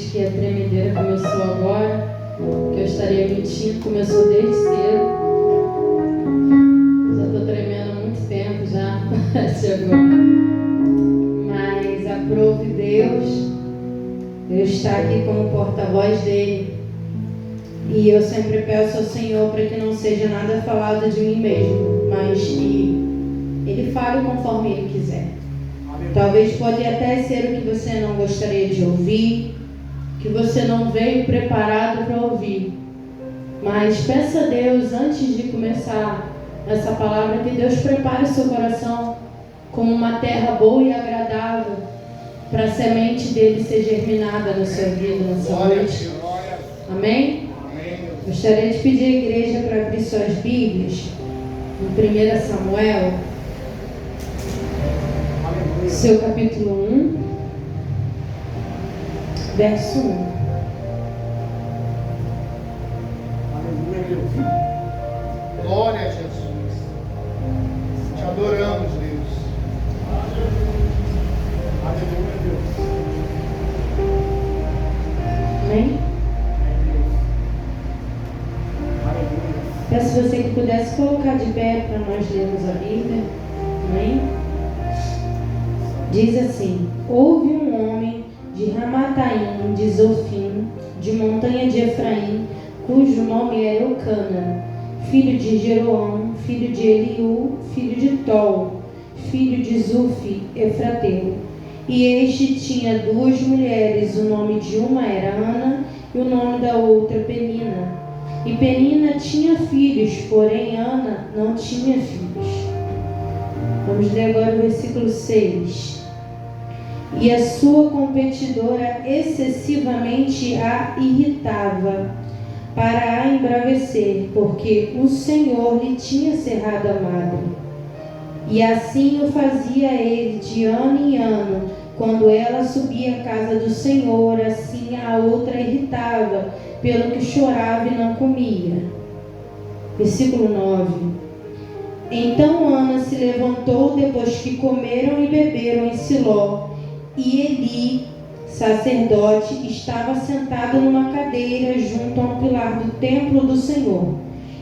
disse que a tremedeira começou agora, que eu estaria mentindo, começou desde cedo. Já estou tremendo há muito tempo já, chegou. Mas aprove Deus, eu estar aqui como porta-voz dele. E eu sempre peço ao Senhor para que não seja nada falado de mim mesmo, mas que Ele fale conforme Ele quiser. Talvez pode até ser o que você não gostaria de ouvir, que você não veio preparado para ouvir. Mas peça a Deus, antes de começar essa palavra, que Deus prepare o seu coração como uma terra boa e agradável, para a semente dele ser germinada na sua vida, na sua noite. Amém? Gostaria de pedir à igreja para abrir suas Bíblias em 1 Samuel, seu capítulo 1, verso 1. Aleluia, Deus. Glória a Jesus. Te adoramos, Deus. Aleluia, Deus. Amém? Aleluia. Peço você que pudesse colocar de pé para nós lermos a Bíblia. Amém? Diz assim: houve um homem de Ramataim, de Zofim, de montanha de Efraim, cujo nome era Eucana, filho de Jeroão, filho de Eliú, filho de Tol, filho de Zufi, Efrateu. E este tinha duas mulheres, o nome de uma era Ana e o nome da outra Penina. E Penina tinha filhos, porém Ana não tinha filhos. Vamos ler agora o versículo 6. E a sua competidora excessivamente a irritava, para a embravecer, porque o Senhor lhe tinha cerrado a madre. E assim o fazia ele de ano em ano, quando ela subia à casa do Senhor, assim a outra irritava, pelo que chorava e não comia. Versículo 9. Então Ana se levantou depois que comeram e beberam em Siló, e Eli, sacerdote, estava sentado numa cadeira junto a um pilar do templo do Senhor.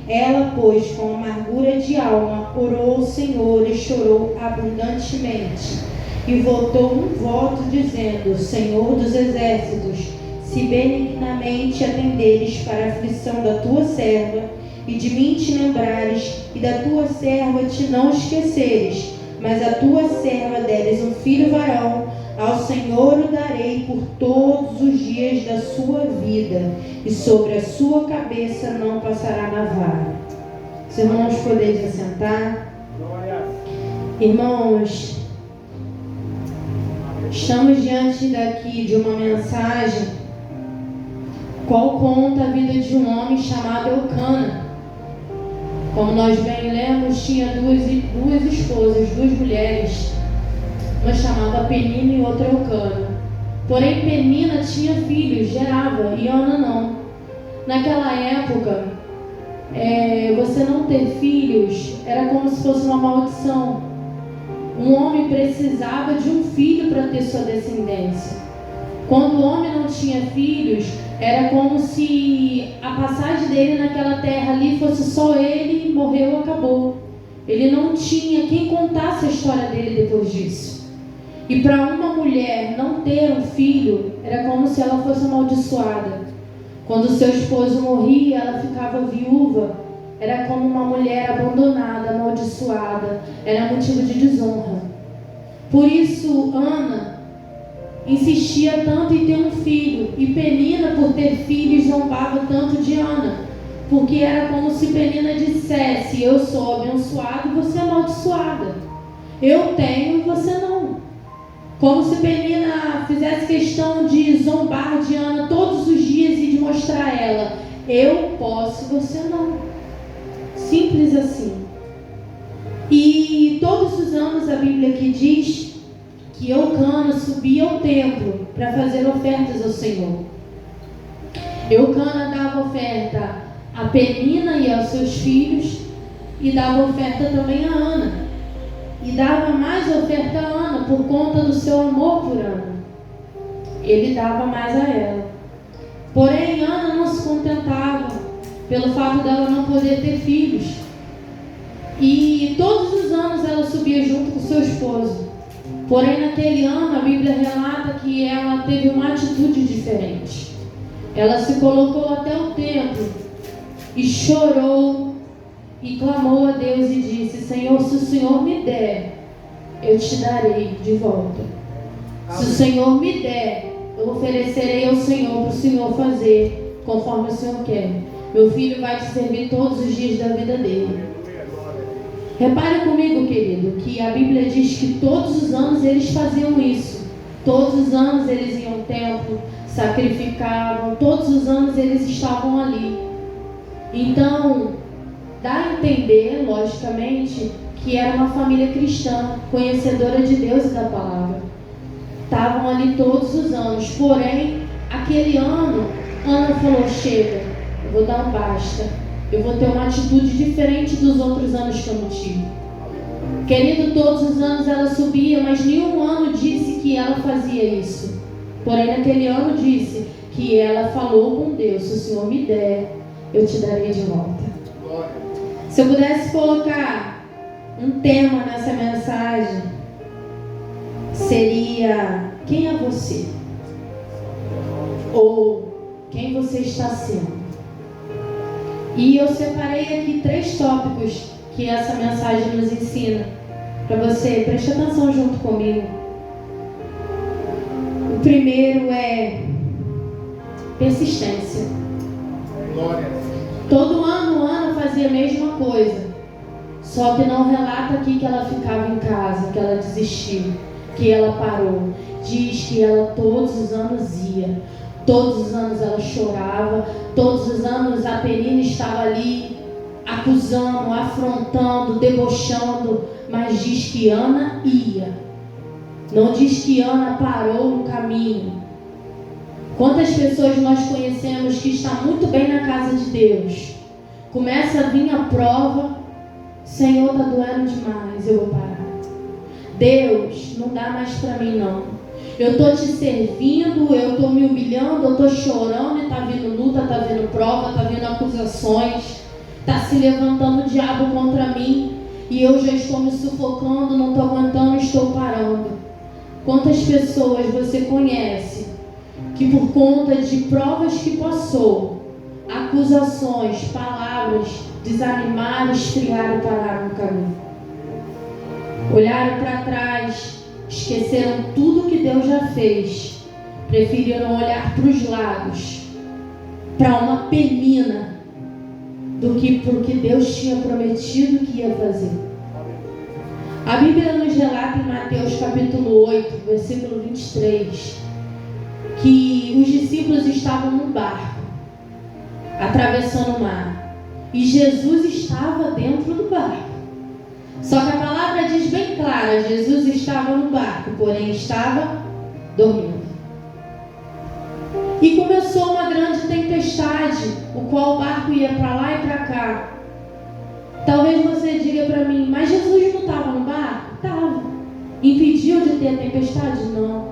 Ela, pois, com amargura de alma, orou ao Senhor e chorou abundantemente. E votou um voto, dizendo: Senhor dos exércitos, se benignamente atenderes para a aflição da tua serva, e de mim te lembrares, e da tua serva te não esqueceres, mas a tua serva deres um filho varão, ao Senhor o darei por todos os dias da sua vida, e sobre a sua cabeça não passará navalha. Os irmãos podeis assentar. Irmãos, estamos diante daqui de uma mensagem qual conta a vida de um homem chamado Eucana. Como nós bem lemos, tinha duas esposas, duas mulheres. Uma chamava Penina e outra Eucana. Porém, Penina tinha filhos, gerava, e Ana não. Naquela época, você não ter filhos era como se fosse uma maldição. Um homem precisava de um filho para ter sua descendência. Quando o homem não tinha filhos, era como se a passagem dele naquela terra ali fosse só ele, morreu, acabou. Ele não tinha quem contasse a história dele depois disso. E para uma mulher não ter um filho, era como se ela fosse amaldiçoada. Quando seu esposo morria, ela ficava viúva. Era como uma mulher abandonada, amaldiçoada. Era motivo de desonra. Por isso, Ana insistia tanto em ter um filho. E Penina, por ter filhos, zombava tanto de Ana. Porque era como se Penina dissesse: eu sou abençoada e você é amaldiçoada. Eu tenho e você não. Como se Penina fizesse questão de zombar de Ana todos os dias e de mostrar a ela: eu posso, você não. Simples assim. E todos os anos a Bíblia aqui diz que Eucana subia ao templo para fazer ofertas ao Senhor. Eucana dava oferta a Penina e aos seus filhos, e dava oferta também a Ana. E dava mais oferta a Ana por conta do seu amor por Ana. Ele dava mais a ela. Porém, Ana não se contentava pelo fato dela não poder ter filhos. E todos os anos ela subia junto com seu esposo. Porém, naquele ano, a Bíblia relata que ela teve uma atitude diferente. Ela se colocou até o templo e chorou e clamou a Deus e disse: Senhor, se o Senhor me der, eu te darei de volta. Se o Senhor me der, eu oferecerei ao Senhor para o Senhor fazer conforme o Senhor quer. Meu filho vai te servir todos os dias da vida dele. Repare comigo, querido, que a Bíblia diz que todos os anos eles faziam isso. Todos os anos eles iam ao templo, sacrificavam, todos os anos eles estavam ali. Então, dá a entender, logicamente, que era uma família cristã, conhecedora de Deus e da palavra. Estavam ali todos os anos. Porém, aquele ano, Ana falou: chega, eu vou dar um basta. Eu vou ter uma atitude diferente dos outros anos que eu não tive. Querido, todos os anos ela subia, mas nenhum ano disse que ela fazia isso. Porém, naquele ano disse que ela falou com Deus: se o Senhor me der, eu te darei de volta. Se eu pudesse colocar um tema nessa mensagem, seria: quem é você? Ou quem você está sendo? E eu separei aqui 3 tópicos que essa mensagem nos ensina. Para você, preste atenção junto comigo. O primeiro é persistência. Glória. Todo ano Ana fazia a mesma coisa. Só que não relata aqui que ela ficava em casa, que ela desistiu, que ela parou. Diz que ela todos os anos ia. Todos os anos ela chorava, todos os anos a Penina estava ali acusando, afrontando, debochando, mas diz que Ana ia. Não diz que Ana parou no caminho. Quantas pessoas nós conhecemos que está muito bem na casa de Deus? Começa a vir a prova: Senhor, está doendo demais, eu vou parar. Deus, não dá mais para mim não. Eu estou te servindo, eu estou me humilhando, eu estou chorando e está vindo luta, está vindo prova, está vindo acusações, está se levantando o diabo contra mim e eu já estou me sufocando, não estou aguentando, estou parando. Quantas pessoas você conhece que por conta de provas que passou, acusações, palavras, desanimaram, esfriaram e pararam no caminho? Olharam para trás, esqueceram tudo que Deus já fez, preferiram olhar para os lados, para uma penina, do que para o que Deus tinha prometido que ia fazer. A Bíblia nos relata em Mateus capítulo 8, versículo 23, que os discípulos estavam num barco, atravessando o mar, e Jesus estava dentro do barco. Só que a palavra diz bem clara: Jesus estava no barco, porém estava dormindo. E começou uma grande tempestade, o qual o barco ia para lá e para cá. Talvez você diga para mim: mas Jesus não estava no barco? Estava. Impediu de ter a tempestade? Não.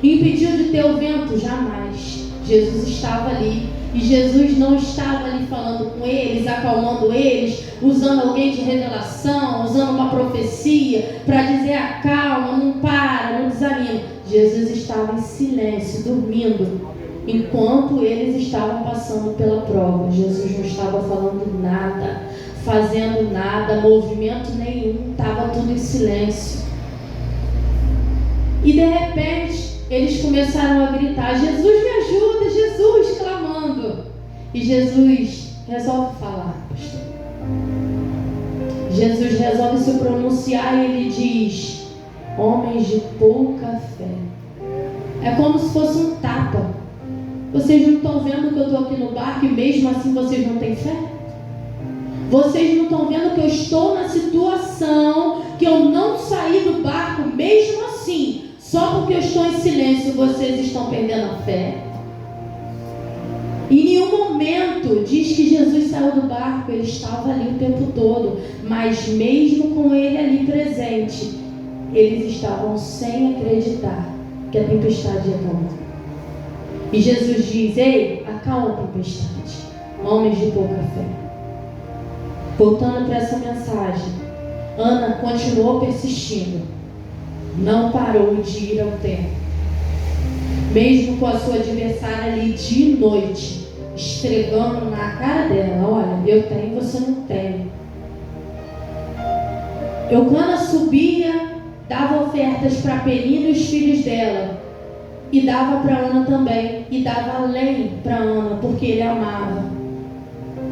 Impediu de ter o vento? Jamais. Jesus estava ali. E Jesus não estava ali falando com eles, acalmando eles, usando alguém de revelação, usando uma profecia para dizer: acalma, não para, não desanima. Jesus estava em silêncio, dormindo, enquanto eles estavam passando pela prova. Jesus não estava falando nada, fazendo nada, movimento nenhum, estava tudo em silêncio. E de repente eles começaram a gritar: Jesus, me ajuda, Jesus, clamando. E Jesus resolve falar, pastor. Jesus resolve se pronunciar e ele diz: homens de pouca fé. É como se fosse um tapa. Vocês não estão vendo que eu estou aqui no barco e mesmo assim vocês não têm fé? Vocês não estão vendo que eu estou na situação, que eu não saí do barco mesmo assim? Só porque eu estou em silêncio, vocês estão perdendo a fé? Em nenhum momento diz que Jesus saiu do barco, ele estava ali o tempo todo. Mas mesmo com ele ali presente, eles estavam sem acreditar que a tempestade ia acalmar. E Jesus diz: ei, acalma a tempestade, homens de pouca fé. Voltando para essa mensagem, Ana continuou persistindo, não parou de ir ao templo, mesmo com a sua adversária ali de noite, esfregando na cara dela: olha, eu tenho, você não tem. Eucana subia, dava ofertas para Penina e os filhos dela, e dava para Ana também, e dava além para Ana, porque ele amava.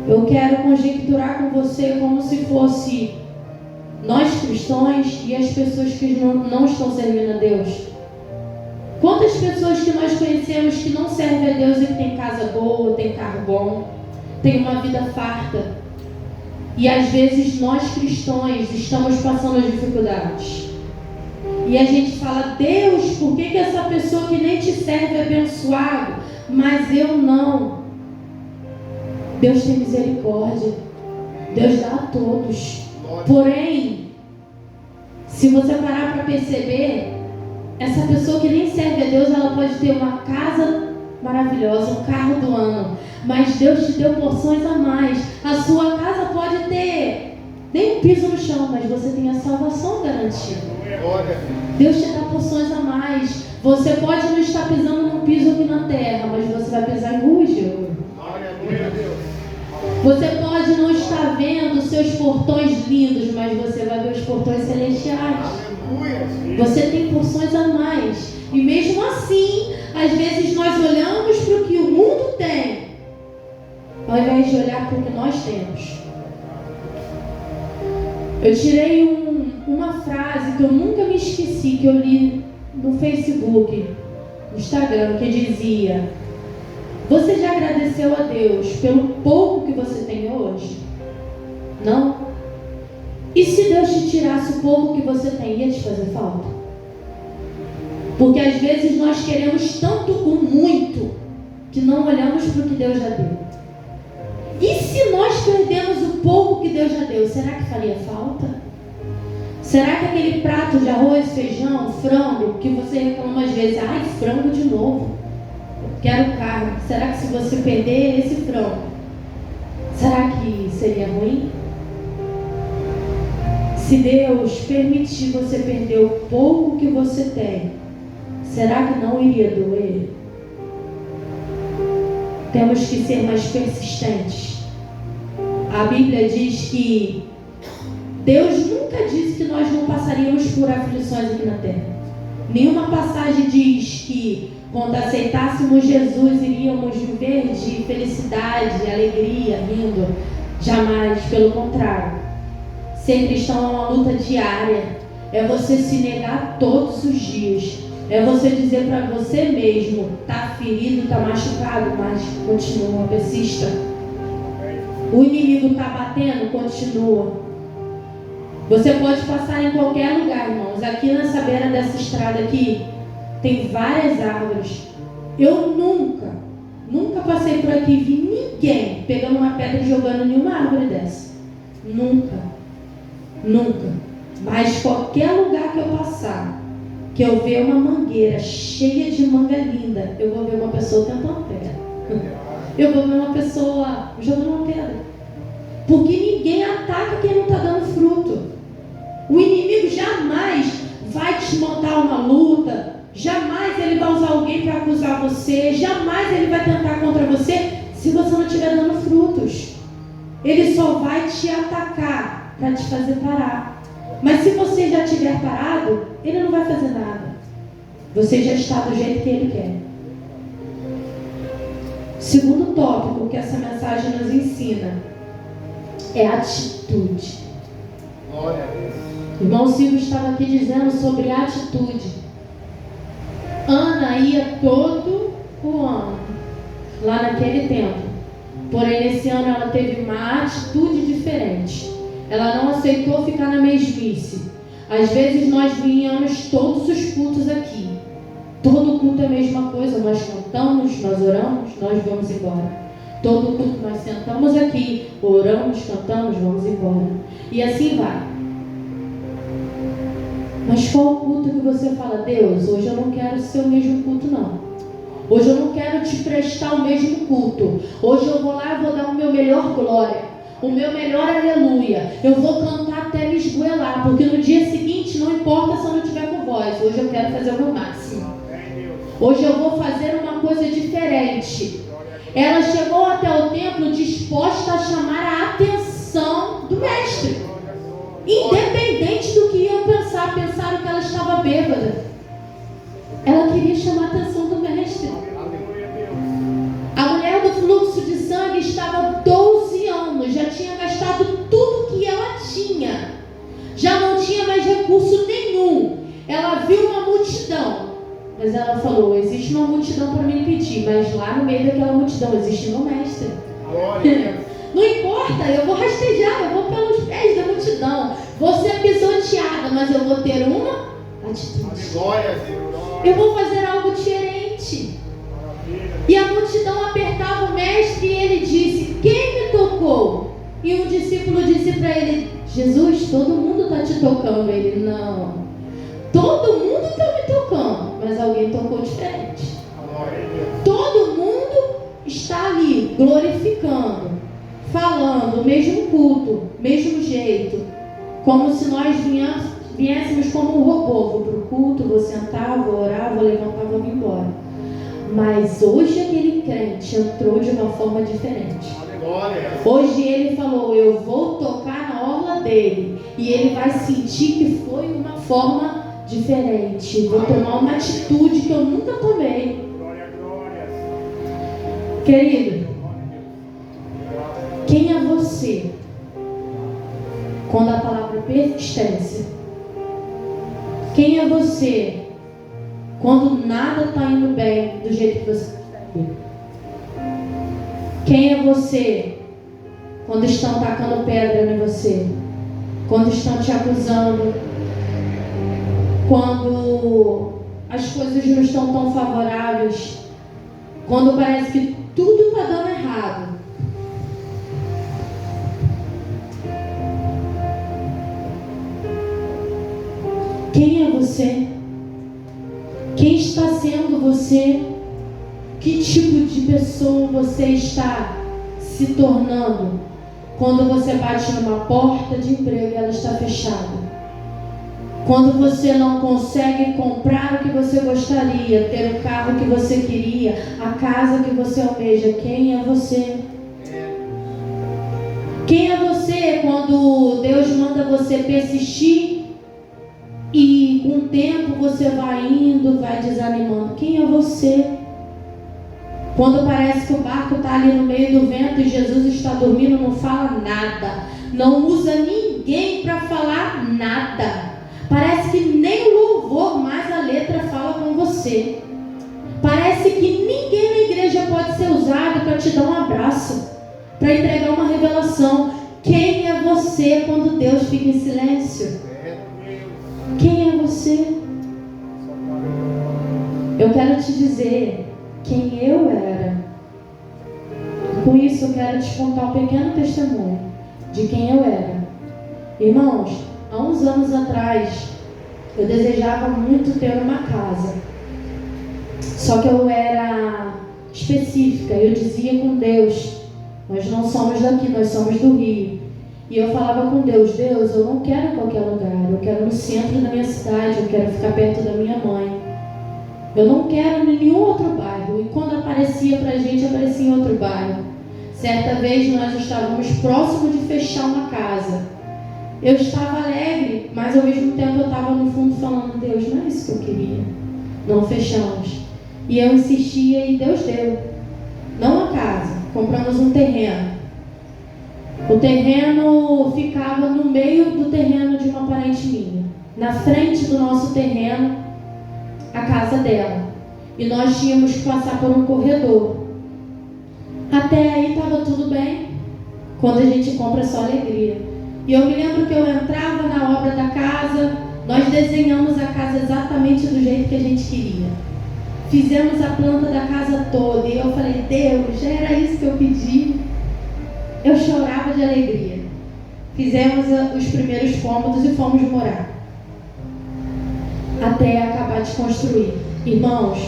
Eu quero conjecturar com você como se fosse nós cristãos e as pessoas que não estão servindo a Deus. Quantas pessoas que nós conhecemos que não servem a Deus e que tem casa boa, tem carro bom, tem uma vida farta, e às vezes nós cristãos estamos passando dificuldades, e a gente fala: Deus, por que essa pessoa que nem te serve é abençoado, mas eu não? Deus tem misericórdia, Deus dá a todos. Porém, se você parar para perceber, essa pessoa que nem serve a Deus, ela pode ter uma casa maravilhosa, um carro do ano, mas Deus te deu porções a mais. A sua casa pode ter nem um piso no chão, mas você tem a salvação garantida. Deus te dá porções a mais. Você pode não estar pisando num piso aqui na terra, mas você vai pisar em ruas de ouro. Você pode não estar vendo os seus portões lindos, mas você vai ver os portões celestiais. Você tem porções a mais. E mesmo assim, às vezes nós olhamos para o que o mundo tem, ao invés de olhar para o que nós temos. Eu tirei uma frase que eu nunca me esqueci, que eu li no Facebook, no Instagram, que dizia: você já agradeceu a Deus pelo pouco que você tem hoje? Não? E se Deus te tirasse o pouco que você tem, ia te fazer falta? Porque às vezes nós queremos tanto o muito, que não olhamos para o que Deus já deu. E se nós perdemos o pouco que Deus já deu, será que faria falta? Será que aquele prato de arroz, feijão, frango, que você reclama às vezes: ai, frango de novo, quero carne. Será que se você perder esse frango, será que seria ruim? Se Deus permitir você perder o pouco que você tem, será que não iria doer? Temos que ser mais persistentes. A Bíblia diz que Deus nunca disse que nós não passaríamos por aflições aqui na terra. Nenhuma passagem diz que quando aceitássemos Jesus iríamos viver de felicidade, alegria, rindo. Jamais, pelo contrário. Ser cristão é uma luta diária. É você se negar todos os dias. É você dizer para você mesmo: está ferido, está machucado, mas continua, persista. O inimigo está batendo, continua. Você pode passar em qualquer lugar, irmãos. Aqui nessa beira dessa estrada aqui, tem várias árvores. Eu nunca passei por aqui e vi ninguém pegando uma pedra e jogando em uma árvore dessa. Nunca. Mas qualquer lugar que eu passar, que eu ver uma mangueira cheia de manga linda, eu vou ver uma pessoa tentando pedra. Eu vou ver uma pessoa jogando uma pedra. Porque ninguém ataca quem não está dando fruto. O inimigo jamais vai te montar uma luta. Jamais ele vai usar alguém para acusar você. Jamais ele vai tentar contra você se você não estiver dando frutos. Ele só vai te atacar para te fazer parar. Mas se você já estiver parado, ele não vai fazer nada. Você já está do jeito que ele quer. Segundo tópico que essa mensagem nos ensina é atitude. Glória a Deus. O irmão Silvio estava aqui dizendo sobre atitude. Ana ia todo o ano lá naquele tempo. Porém, nesse ano ela teve uma atitude diferente. Ela não aceitou ficar na mesmice. Às vezes nós vinhamos todos os cultos aqui. Todo culto é a mesma coisa. Nós cantamos, nós oramos, nós vamos embora. Todo culto nós sentamos aqui, oramos, cantamos, vamos embora. E assim vai. Mas qual culto que você fala: Deus, hoje eu não quero ser o mesmo culto não. Hoje eu não quero te prestar o mesmo culto. Hoje eu vou lá e vou dar o meu melhor glória, o meu melhor aleluia. Eu vou cantar até me esgoelar, porque no dia seguinte não importa se eu não tiver com voz. Hoje eu quero fazer o meu máximo. Hoje eu vou fazer uma coisa diferente. Ela chegou até o templo disposta a chamar a atenção do mestre. Independente do que iam pensar, pensaram que ela estava bêbada. Ela queria chamar a atenção do mestre. A mulher do fluxo de sangue estava 12 anos, já tinha gastado tudo que ela tinha. Já não tinha mais recurso nenhum. Ela viu uma multidão. Mas ela falou, existe uma multidão para me impedir, mas lá no meio daquela multidão existe meu mestre. Não importa, eu vou rastejar, eu vou pelos pés da multidão. Vou ser pisoteada, mas eu vou ter uma atitude. Eu vou fazer algo diferente. E a multidão apertava o mestre e ele disse, quem me tocou? E um discípulo disse para ele, Jesus, todo mundo está te tocando. Ele, não. Todo mundo está me tocando, mas alguém tocou diferente. Todo mundo está ali, glorificando, falando, o mesmo culto, mesmo jeito. Como se nós viéssemos como um robô. Vou para o culto, vou sentar, vou orar, vou levantar, vou vir embora. Mas hoje aquele crente entrou de uma forma diferente. Hoje ele falou, eu vou tocar na orla dele. E ele vai sentir que foi uma forma diferente. Vou tomar uma atitude que eu nunca tomei. Querido, quem é você quando a palavra persistência? Quem é você quando nada está indo bem do jeito que você gostaria? Quem é você quando estão tacando pedra em você? Quando estão te acusando? Quando as coisas não estão tão favoráveis? Quando parece que tudo está dando errado? Quem é você? Quem está sendo você? Que tipo de pessoa você está se tornando quando você bate numa porta de emprego e ela está fechada? Quando você não consegue comprar o que você gostaria, ter o carro que você queria, a casa que você almeja, quem é você? Quem é você quando Deus manda você persistir e com o tempo você vai indo, vai desanimando? Quem é você? Quando parece que o barco está ali no meio do vento e Jesus está dormindo, não fala nada, não usa ninguém para falar nada. Parece que nem o louvor, mais a letra fala com você. Parece que ninguém na igreja pode ser usado para te dar um abraço, para entregar uma revelação. Quem é você quando Deus fica em silêncio? Quem é você? Eu quero te dizer quem eu era. Com isso eu quero te contar um pequeno testemunho de quem eu era. Irmãos, há uns anos atrás eu desejava muito ter uma casa. Só que eu era específica. Eu dizia com Deus, nós não somos daqui, nós somos do Rio. E eu falava com Deus, Deus, eu não quero em qualquer lugar. Eu quero no centro da minha cidade, eu quero ficar perto da minha mãe. Eu não quero em nenhum outro bairro. E quando aparecia pra gente, aparecia em outro bairro. Certa vez nós estávamos próximo de fechar uma casa. Eu estava alegre, mas ao mesmo tempo eu estava no fundo falando, Deus, não é isso que eu queria. Não fechamos. E eu insistia e Deus deu. Não a casa, compramos um terreno. O terreno ficava no meio do terreno de uma parente minha. Na frente do nosso terreno, a casa dela. E nós tínhamos que passar por um corredor. Até aí estava tudo bem. Quando a gente compra é só alegria. E eu me lembro que eu entrava na obra da casa. Nós desenhamos a casa exatamente do jeito que a gente queria. Fizemos a planta da casa toda. E eu falei, Deus, já era isso que eu pedi. Eu chorava de alegria. Fizemos os primeiros cômodos e fomos morar. Até acabar de construir. Irmãos,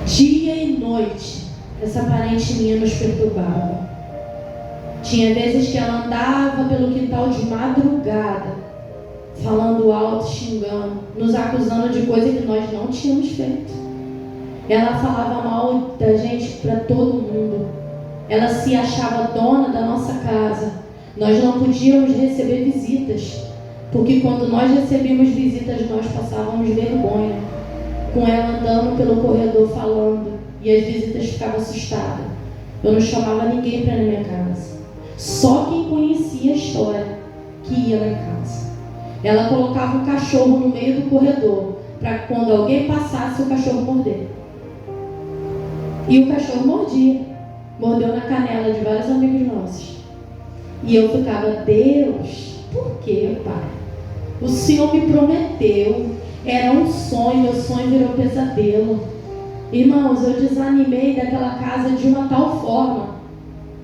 Dia e noite, essa parente minha nos perturbava. Tinha vezes que ela andava pelo quintal de madrugada, falando alto, xingando, nos acusando de coisa que nós não tínhamos feito. Ela falava mal da gente para todo mundo. Ela se achava dona da nossa casa. Nós não podíamos receber visitas, porque quando nós recebíamos visitas, nós passávamos vergonha, com ela andando pelo corredor falando, e as visitas ficavam assustadas. Eu não chamava ninguém para ir na minha casa. Só quem conhecia a história que ia lá em casa. Ela colocava um cachorro no meio do corredor, para quando alguém passasse, o cachorro morder. E o cachorro mordia. Mordeu na canela de vários amigos nossos. E eu ficava, Deus, por que, Pai? O Senhor me prometeu, era um sonho, meu sonho virou pesadelo. Irmãos, eu desanimei daquela casa de uma tal forma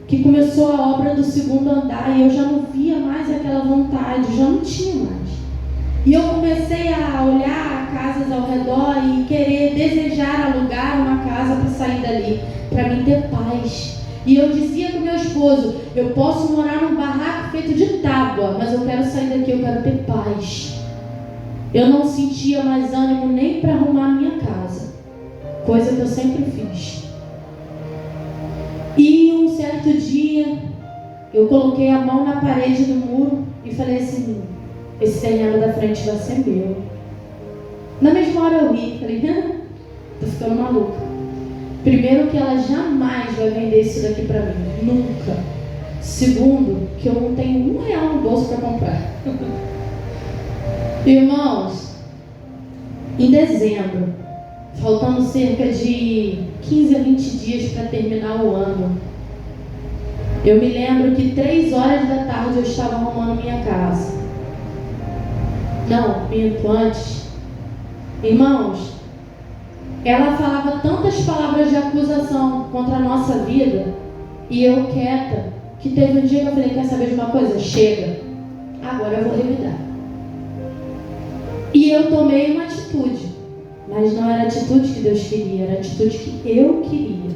que começou a obra do segundo andar e eu já não via mais aquela vontade, já não tinha mais. E eu comecei a olhar casas ao redor e querer desejar alugar uma casa para sair dali, para mim ter paz. E eu dizia com meu esposo, eu posso morar num barraco feito de tábua, mas eu quero sair daqui, eu quero ter paz. Eu não sentia mais ânimo nem para arrumar a minha casa, coisa que eu sempre fiz. E um certo dia, eu coloquei a mão na parede do muro e falei assim, esse terreno da frente vai ser meu. Na mesma hora eu ri, falei, tô ficando maluca. Primeiro que ela jamais vai vender isso daqui pra mim, nunca. Segundo, que eu não tenho R$1 no bolso para comprar. Irmãos, em dezembro, faltando cerca de 15 a 20 dias para terminar o ano, eu me lembro que 3 horas da tarde eu estava arrumando minha casa. Não, minto, antes. Irmãos, ela falava tantas palavras de acusação contra a nossa vida, e eu quieta, que teve um dia que eu falei, quer saber de uma coisa? Chega, agora eu vou revidar. E eu tomei uma atitude, mas não era a atitude que Deus queria, era a atitude que eu queria.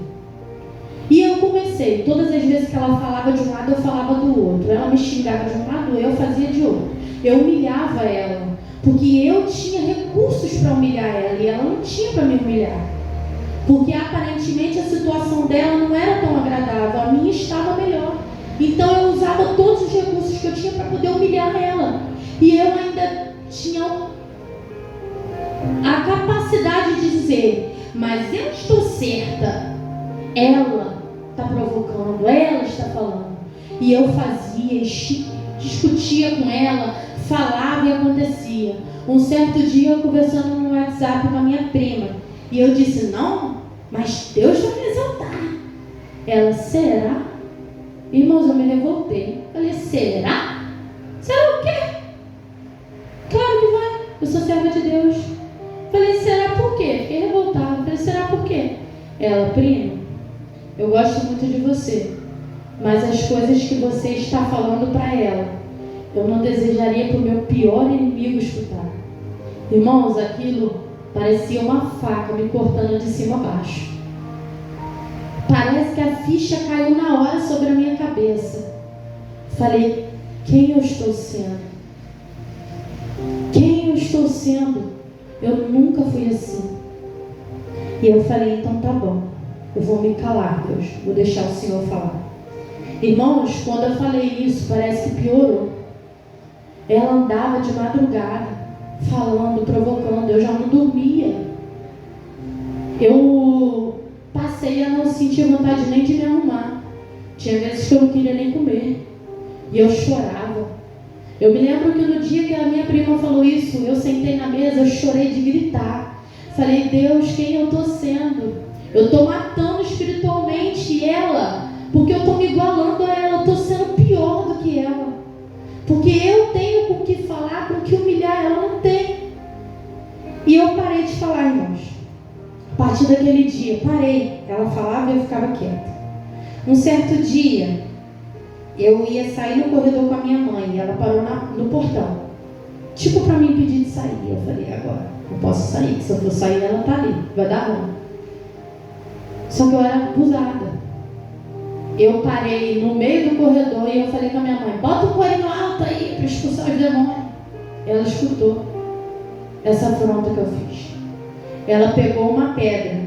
E eu comecei, todas as vezes que ela falava de um lado, eu falava do outro. Ela me xingava de um lado, eu fazia de outro. Eu humilhava ela, porque eu tinha recursos para humilhar ela, e ela não tinha para me humilhar. Porque aparentemente a situação dela não era tão agradável, a minha estava melhor. Então eu usava todos os recursos que eu tinha para poder humilhar ela. E eu ainda tinha a capacidade de dizer, mas eu estou certa, ela está provocando, ela está falando. E eu fazia, discutia com ela, falava e acontecia. Um certo dia eu conversando no WhatsApp com a minha prima, e eu disse, não, mas Deus vai me exaltar. Ela, será? Irmãos, eu me revoltei. Falei, será? Será o quê? Claro que vai, eu sou serva de Deus. Falei, será por quê? Fiquei revoltada. Falei, será por quê? Ela, prima, eu gosto muito de você, mas as coisas que você está falando para ela, eu não desejaria para o meu pior inimigo escutar. Irmãos, aquilo parecia uma faca me cortando de cima a baixo. Parece que a ficha caiu na hora sobre a minha cabeça. Falei, quem eu estou sendo? Quem eu estou sendo? Eu nunca fui assim. E eu falei, então tá bom, eu vou me calar, Deus, vou deixar o Senhor falar. Irmãos, quando eu falei isso, parece que piorou. Ela andava de madrugada, falando, provocando, eu já não dormia. Eu passei a não sentir vontade nem de me arrumar. Tinha vezes que eu não queria nem comer. E eu chorava. Eu me lembro que no dia que a minha prima falou isso, eu sentei na mesa, eu chorei de gritar. Falei, Deus, quem eu estou sendo? Eu estou matando espiritualmente ela, porque eu estou me igualando a ela, eu estou sendo pior do que ela. Porque eu tenho com o que falar, com o que humilhar, ela não tem. E eu parei de falar, irmãos. A partir daquele dia, parei. Ela falava e eu ficava quieta. Um certo dia, eu ia sair no corredor com a minha mãe, e ela parou no portão. Tipo para me impedir de sair. Eu falei, agora, não posso sair, se eu for sair, ela tá ali, vai dar ruim. Só que eu era abusada. Eu parei no meio do corredor e eu falei com a minha mãe: bota o coelho alto aí para expulsar os demônios. Ela escutou essa afronta que eu fiz. Ela pegou uma pedra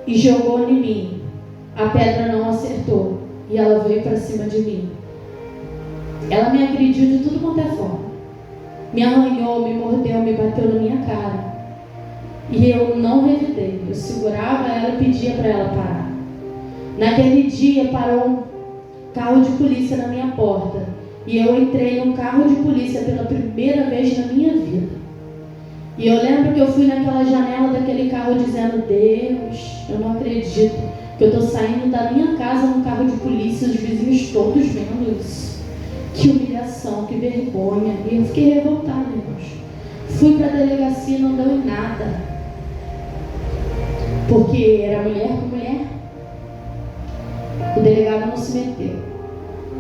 e jogou em mim. A pedra não acertou e ela veio para cima de mim. Ela me agrediu de tudo quanto é forma. Me arranhou, me mordeu, me bateu na minha cara. E eu não revidei. Eu segurava ela e pedia para ela parar. Naquele dia parou um carro de polícia na minha porta. E eu entrei num carro de polícia pela primeira vez na minha vida. E eu lembro que eu fui naquela janela daquele carro dizendo: Deus, eu não acredito que eu estou saindo da minha casa num carro de polícia, os vizinhos todos vendo isso. Que humilhação, que vergonha. E eu fiquei revoltada, irmãos. Fui para a delegacia e não deu em nada. Porque era mulher com mulher. O delegado não se meteu.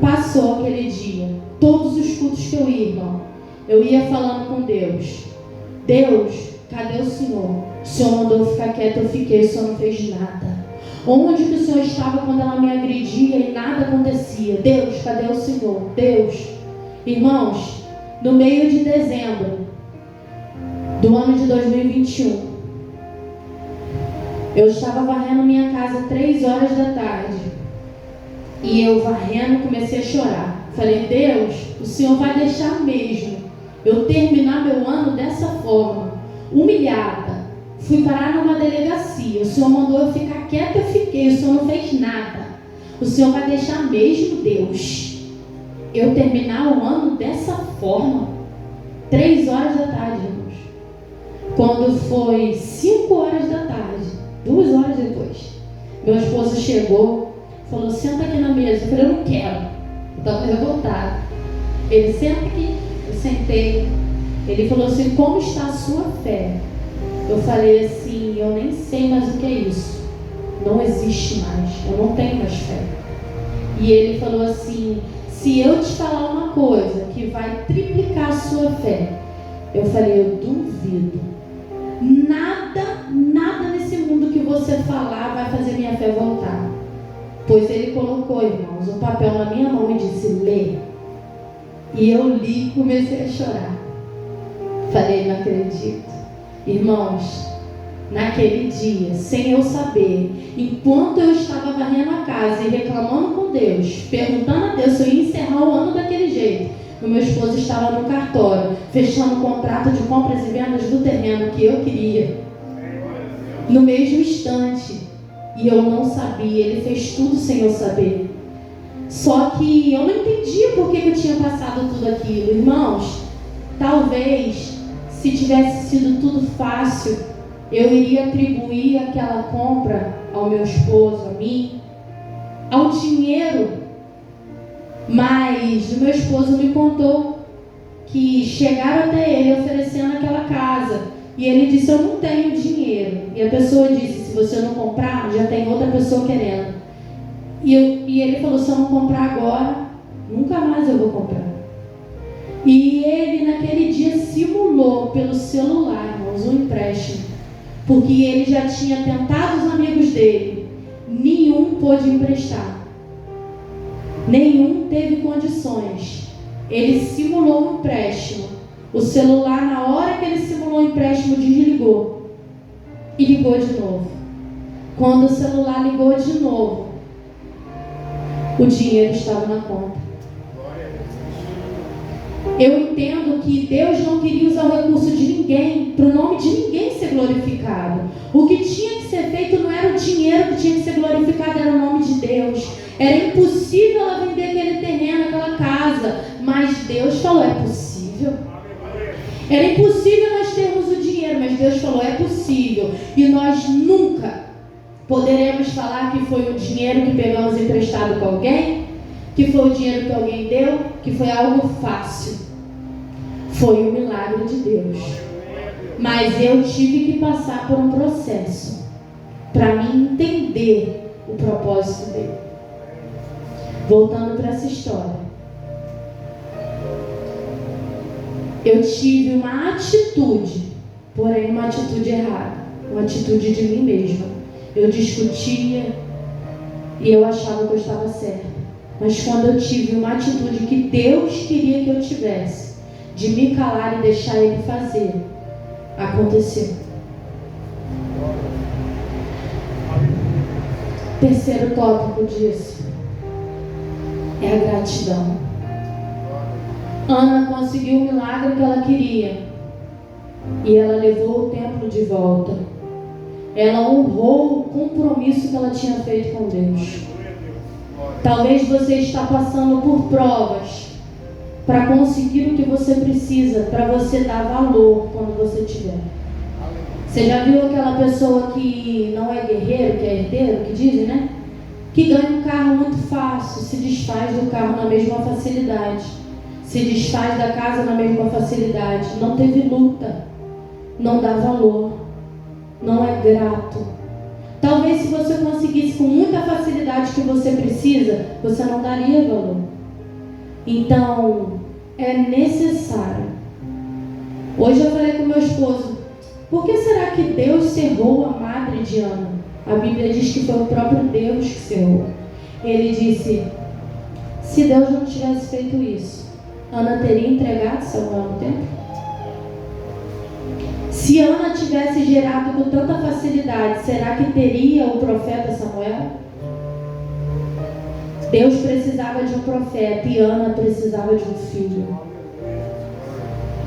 Passou aquele dia. Todos os cultos que eu ia, irmão, eu ia falando com Deus: Deus, cadê o Senhor? O Senhor mandou eu ficar quieto, eu fiquei, o Senhor não fez nada. Onde que o Senhor estava quando ela me agredia e nada acontecia? Deus, cadê o Senhor? Deus. Irmãos, no meio de dezembro do ano de 2021, eu estava varrendo minha casa 3 horas da tarde. E eu varrendo comecei a chorar. Falei: Deus, o Senhor vai deixar mesmo eu terminar meu ano dessa forma, humilhada. Fui parar numa delegacia. O Senhor mandou eu ficar quieta, eu fiquei. O Senhor não fez nada. O Senhor vai deixar mesmo, Deus, eu terminar o ano dessa forma. 3 horas da tarde, irmãos. Quando foi 5 horas da tarde, 2 horas depois, meu esposo chegou, falou: senta aqui na mesa. Eu falei: eu não quero. Eu estava revoltada. Ele: senta aqui. Eu sentei. Ele falou assim: como está a sua fé? Eu falei assim: eu nem sei mais o que é isso. Não existe mais. Eu não tenho mais fé. E ele falou assim: se eu te falar uma coisa que vai triplicar a sua fé. Eu falei: eu duvido. Nada nesse mundo que você falar vai fazer minha fé voltar. Pois ele colocou, irmãos, um papel na minha mão e disse: lê. E eu li e comecei a chorar. Falei: não acredito. Irmãos, naquele dia, sem eu saber, enquanto eu estava varrendo a casa e reclamando com Deus, perguntando a Deus se eu ia encerrar o ano daquele jeito, o meu esposo estava no cartório, fechando o contrato de compras e vendas do terreno que eu queria. No mesmo instante. E eu não sabia, ele fez tudo sem eu saber. Só que eu não entendia por que eu tinha passado tudo aquilo. Irmãos, talvez, se tivesse sido tudo fácil, eu iria atribuir aquela compra ao meu esposo, a mim, ao dinheiro. Mas o meu esposo me contou que chegaram até ele oferecendo aquela casa. E ele disse: eu não tenho dinheiro. E a pessoa disse: se você não comprar, já tem outra pessoa querendo. E ele falou: se eu não comprar agora, nunca mais eu vou comprar. E ele naquele dia simulou pelo celular, irmãos, um empréstimo. Porque ele já tinha tentado os amigos dele. Nenhum pôde emprestar. Nenhum teve condições. Ele simulou um empréstimo. O celular, na hora que ele simulou o empréstimo, desligou. E ligou de novo. Quando o celular ligou de novo, o dinheiro estava na conta. Eu entendo que Deus não queria usar o recurso de ninguém, para o nome de ninguém ser glorificado. O que tinha que ser feito não era o dinheiro que tinha que ser glorificado, era o nome de Deus. Era impossível ela vender aquele terreno, aquela casa, mas Deus falou: é possível. Era impossível nós termos o dinheiro, mas Deus falou: é possível. E nós nunca poderemos falar que foi o dinheiro que pegamos emprestado com alguém, que foi o dinheiro que alguém deu, que foi algo fácil. Foi um milagre de Deus. Mas eu tive que passar por um processo para mim entender o propósito dele. Voltando para essa história. Eu tive uma atitude, porém uma atitude errada, uma atitude de mim mesma, eu discutia e eu achava que eu estava certa. Mas quando eu tive uma atitude que Deus queria que eu tivesse, de me calar e deixar Ele fazer, aconteceu. Terceiro tópico disso é a gratidão. Ana conseguiu o milagre que ela queria e ela levou o templo de volta. Ela honrou o compromisso que ela tinha feito com Deus. Talvez você está passando por provas para conseguir o que você precisa, para você dar valor quando você tiver. Você já viu aquela pessoa que não é guerreiro, que é herdeiro, que dizem, né? Que ganha um carro muito fácil, se desfaz do carro na mesma facilidade, se desfaz da casa na mesma facilidade, não teve luta, não dá valor, não é grato. Talvez se você conseguisse com muita facilidade o que você precisa, você não daria valor. Então, é necessário. Hoje eu falei com meu esposo, por que será que Deus cerrou a madre de Ana? A Bíblia diz que foi o próprio Deus que cerrou. Ele disse, se Deus não tivesse feito isso, Ana teria entregado Samuel no templo? Se Ana tivesse gerado com tanta facilidade, será que teria o profeta Samuel? Deus precisava de um profeta e Ana precisava de um filho.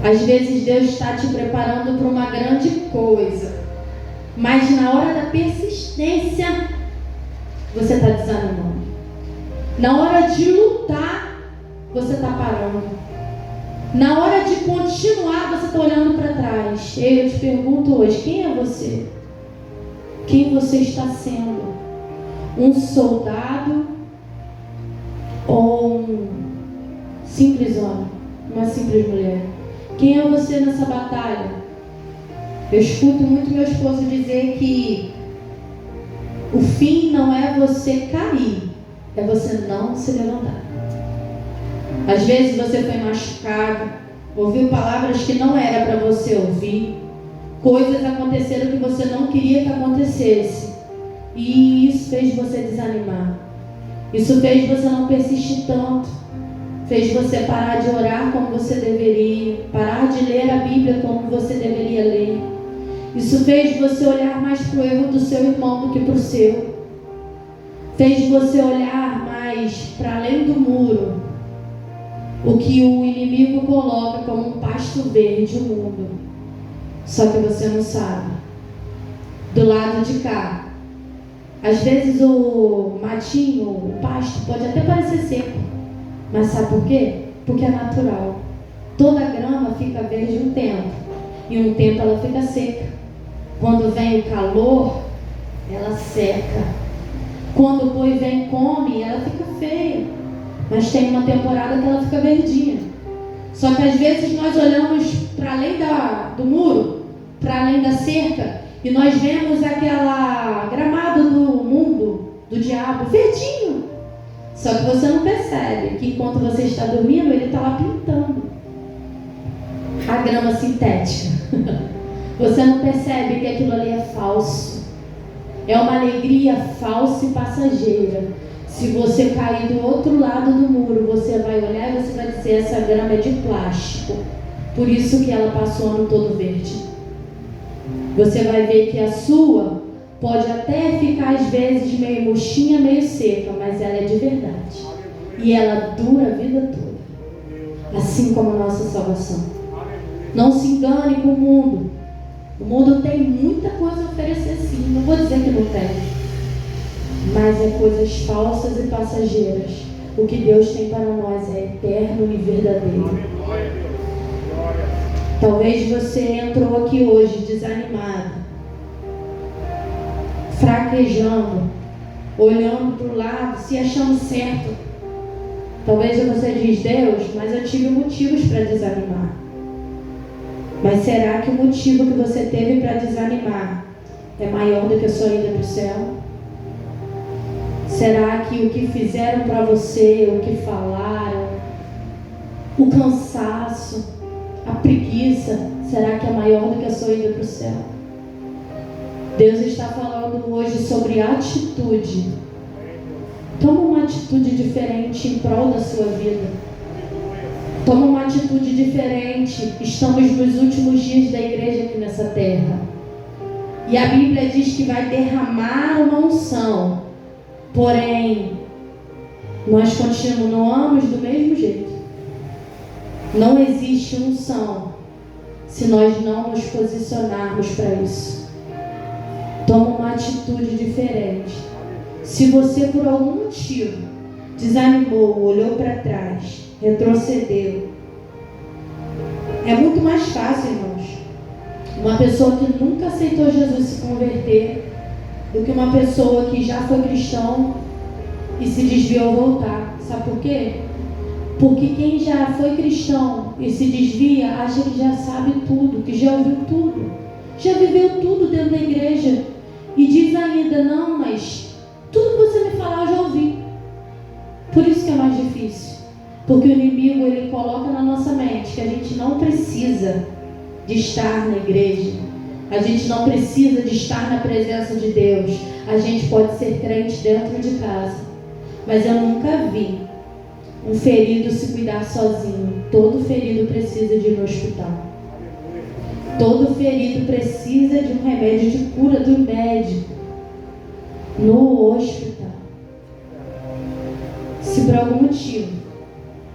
Às vezes Deus está te preparando para uma grande coisa, mas na hora da persistência, você está desanimando. Na hora de lutar, você está parando. Na hora de continuar, você está olhando para trás. Eu te pergunto hoje, quem é você? Quem você está sendo? Um soldado ou um simples homem? Uma simples mulher? Quem é você nessa batalha? Eu escuto muito meu esposo dizer que o fim não é você cair, é você não se levantar. Às vezes você foi machucado, ouviu palavras que não era para você ouvir, coisas aconteceram que você não queria que acontecesse, e isso fez você desanimar. Isso fez você não persistir tanto, fez você parar de orar como você deveria, parar de ler a Bíblia como você deveria ler. Isso fez você olhar mais para o erro do seu irmão do que para o seu. Fez você olhar mais para além do muro, o que o inimigo coloca como um pasto verde, o mundo. Só que você não sabe. Do lado de cá, às vezes o matinho, o pasto pode até parecer seco, mas sabe por quê? Porque é natural. Toda grama fica verde um tempo, e um tempo ela fica seca. Quando vem o calor, ela seca. Quando o boi vem e come, ela fica feia. Mas tem uma temporada que ela fica verdinha. Só que às vezes nós olhamos para além do muro, para além da cerca, e nós vemos aquela gramado do mundo, do diabo, verdinho. Só que você não percebe que enquanto você está dormindo, ele está lá pintando a grama sintética. Você não percebe que aquilo ali é falso. É uma alegria falsa e passageira. Se você cair do outro lado do muro, você vai olhar e você vai dizer, essa grama é de plástico. Por isso que ela passou o ano todo verde. Você vai ver que a sua pode até ficar às vezes meio murchinha, meio seca, mas ela é de verdade. E ela dura a vida toda. Assim como a nossa salvação. Não se engane com o mundo. O mundo tem muita coisa a oferecer sim. Não vou dizer que não tem. Mas é coisas falsas e passageiras. O que Deus tem para nós é eterno e verdadeiro. Talvez você entrou aqui hoje desanimado, fraquejando, olhando para o lado, se achando certo. Talvez você diz, Deus, mas eu tive motivos para desanimar. Mas será que o motivo que você teve para desanimar é maior do que a sua ida para o céu? Será que o que fizeram para você, o que falaram, o cansaço, a preguiça, será que é maior do que a sua ida para o céu? Deus está falando hoje sobre atitude. Toma uma atitude diferente em prol da sua vida. Toma uma atitude diferente. Estamos nos últimos dias da igreja aqui nessa terra. E a Bíblia diz que vai derramar uma unção. Porém, nós continuamos do mesmo jeito. Não existe unção se nós não nos posicionarmos para isso. Toma uma atitude diferente. Se você por algum motivo desanimou, olhou para trás, retrocedeu, é muito mais fácil, irmãos, uma pessoa que nunca aceitou Jesus se converter do que uma pessoa que já foi cristão e se desviou voltar. Sabe por quê? Porque quem já foi cristão e se desvia acha que já sabe tudo, que já ouviu tudo, já viveu tudo dentro da igreja e diz ainda: não, mas tudo que você me falar eu já ouvi. Por isso que é mais difícil, porque o inimigo ele coloca na nossa mente que a gente não precisa de estar na igreja, a gente não precisa de estar na presença de Deus, a gente pode ser crente dentro de casa. Mas eu nunca vi um ferido se cuidar sozinho. Todo ferido precisa de ir no hospital. Todo ferido precisa de um remédio de cura do médico no hospital. Se por algum motivo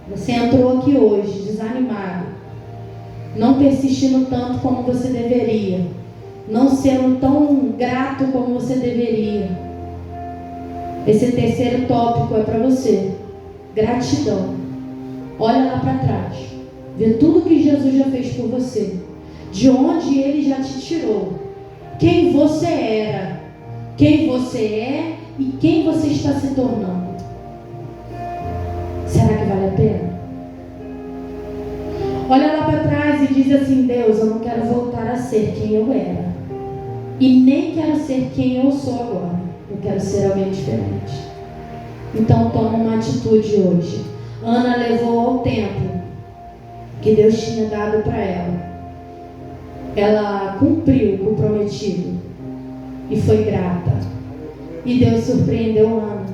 você entrou aqui hoje desanimado, não persistindo tanto como você deveria, não sendo tão grato como você deveria, esse terceiro tópico é para você: gratidão. Olha lá para trás, vê tudo que Jesus já fez por você, de onde Ele já te tirou, quem você era, quem você é e quem você está se tornando. Será que vale a pena? Olha lá para trás e diz assim: Deus, eu não quero voltar a ser quem eu era, e nem quero ser quem eu sou agora. Eu quero ser alguém diferente. Então toma uma atitude hoje. Ana levou ao tempo que Deus tinha dado para ela. Ela cumpriu o prometido e foi grata. E Deus surpreendeu Ana,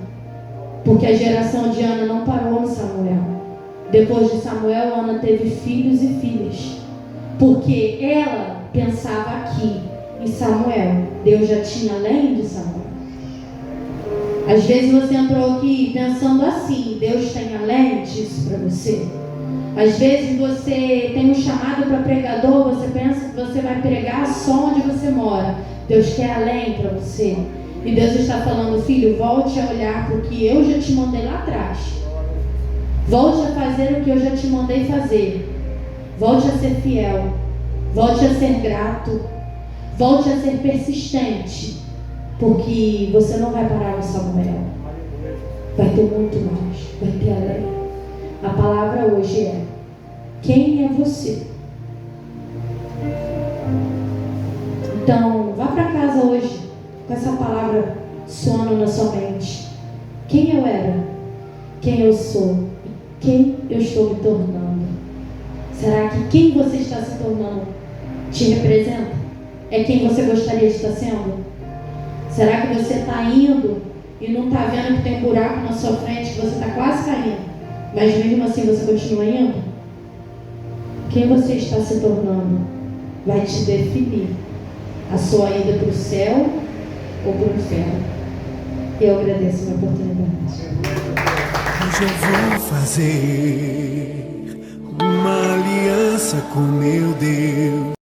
porque a geração de Ana não parou em Samuel. Depois de Samuel, Ana teve filhos e filhas, porque ela pensava aqui em Samuel. Deus já tinha além de Samuel. Às vezes você entrou aqui pensando assim: Deus tem além disso para você. Às vezes você tem um chamado para pregador, você pensa que você vai pregar só onde você mora. Deus quer além para você. E Deus está falando: filho, volte a olhar para o que eu já te mandei lá atrás. Volte a fazer o que eu já te mandei fazer. Volte a ser fiel. Volte a ser grato. Volte a ser persistente. Porque você não vai parar no Samuel. Vai ter muito mais. Vai ter além. A palavra hoje é: quem é você? Então, vá para casa hoje com essa palavra soando na sua mente. Quem eu era? Quem eu sou? E quem eu estou me tornando? Será que quem você está se tornando te representa? É quem você gostaria de estar sendo? Será que você está indo e não está vendo que tem um buraco na sua frente, que você está quase caindo, mas mesmo assim você continua indo? Quem você está se tornando vai te definir a sua ida para o céu ou para o inferno. Eu agradeço a oportunidade. Hoje eu vou fazer uma aliança com meu Deus.